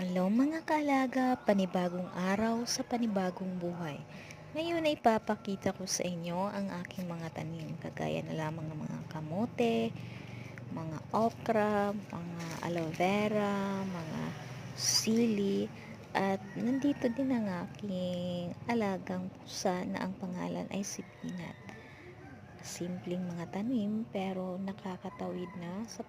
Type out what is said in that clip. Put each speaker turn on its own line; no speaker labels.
Hello mga kaalaga, panibagong araw sa panibagong buhay. Ngayon ay ipapakita ko sa inyo ang aking mga tanim, kagaya na lamang ng mga kamote, mga okra, mga aloe vera, mga sili, at nandito din ang aking alagang pusa na ang pangalan ay si Peanut. Simpleng mga tanim pero nakakatawid na sa